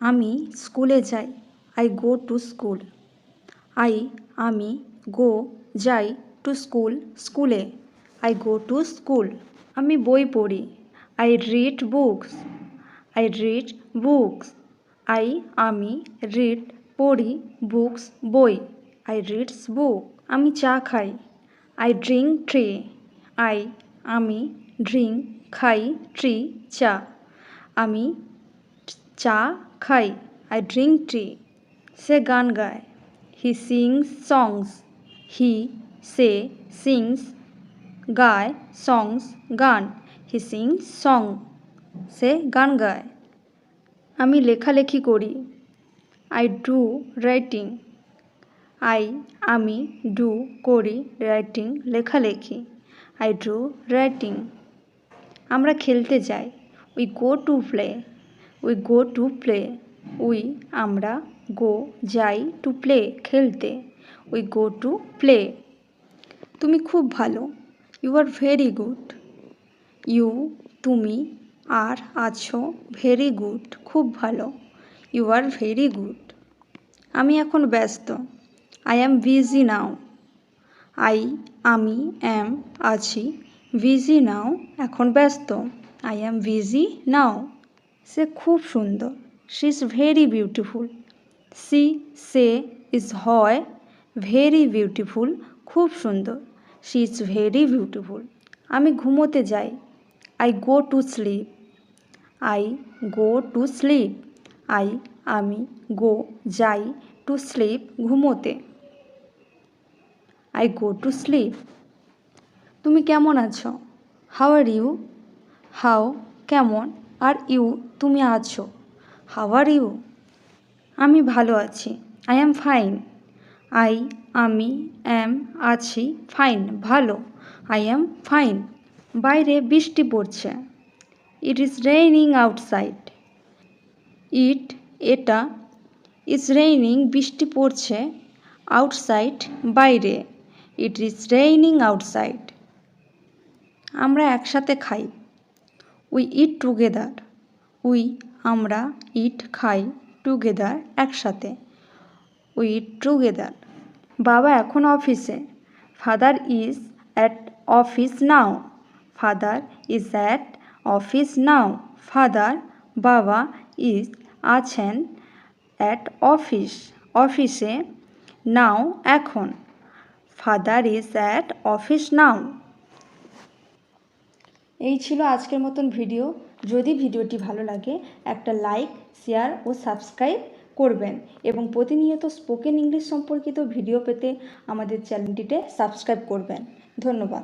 আমি স্কুলে যাই। I go to school. আমি গো যাই টু স্কুল স্কুলে। I go to school. আমি বই পড়ি। I read books. I read books. আমি রিড পড়ি বুকস বই। আই রিডস বুক। আমি চা খাই। I drink tree. আমি ড্রিঙ্ক খাই ট্রি চা। আমি চা খাই। I drink tea. সে গান গায়। হি সিংস সংস। সে সিংস গায় সংস গান। হি সিংস সং। সে গান গায়। আমি লেখালেখি করি। I do writing. আমি ডু করি রাইটিং লেখালেখি। I do writing. আমরা খেলতে যাই। We go to play. We go to play. আমরা গো যাই টু প্লে খেলতে। We go to play. তুমি খুব ভালো। You are very good. তুমি আর আছো ভেরি গুড খুব ভালো। You are very good. আমি এখন ব্যস্ত। I am busy now. আমি অ্যাম আছি বিজি নাও এখন ব্যস্ত। আই অ্যাম বিজি নাও। সে খুব সুন্দর। She is very beautiful. Say is হয় ভেরি বিউটিফুল খুব সুন্দর। She is very beautiful. আমি ঘুমোতে যাই। I go to sleep. I go to sleep. আমি গো যাই টু স্লিপ ঘুমোতে। I go to sleep. তুমি কেমন আছো? How are you? হাউ কেমন আর ইউ তুমি আছো। How are you? আমি ভালো আছি। I am fine. আমি অ্যাম আছি ফাইন ভালো। I am fine. বাইরে বৃষ্টি পড়ছে। It is raining outside. এটা ইজ রেইনিং বৃষ্টি পড়ছে আউটসাইড বাইরে। It is raining outside. আমরা একসাথে খাই। We eat together. আমরা ইট খাই টুগেদার একসাথে। We eat together. বাবা এখন অফিসে। Father is at office now. Father is at office now. বাবা ইজ আছেন অ্যাট অফিসে নাও এখন। ফাদার ইজ অ্যাট অফিস নাও। এই ছিল আজকের মতন ভিডিও। যদি ভিডিওটি ভালো লাগে একটা লাইক শেয়ার ও সাবস্ক্রাইব করবেন এবং প্রতিনিয়ত স্পোকেন ইংলিশ সম্পর্কিত ভিডিও পেতে আমাদের চ্যানেলটিতে সাবস্ক্রাইব করবেন। ধন্যবাদ।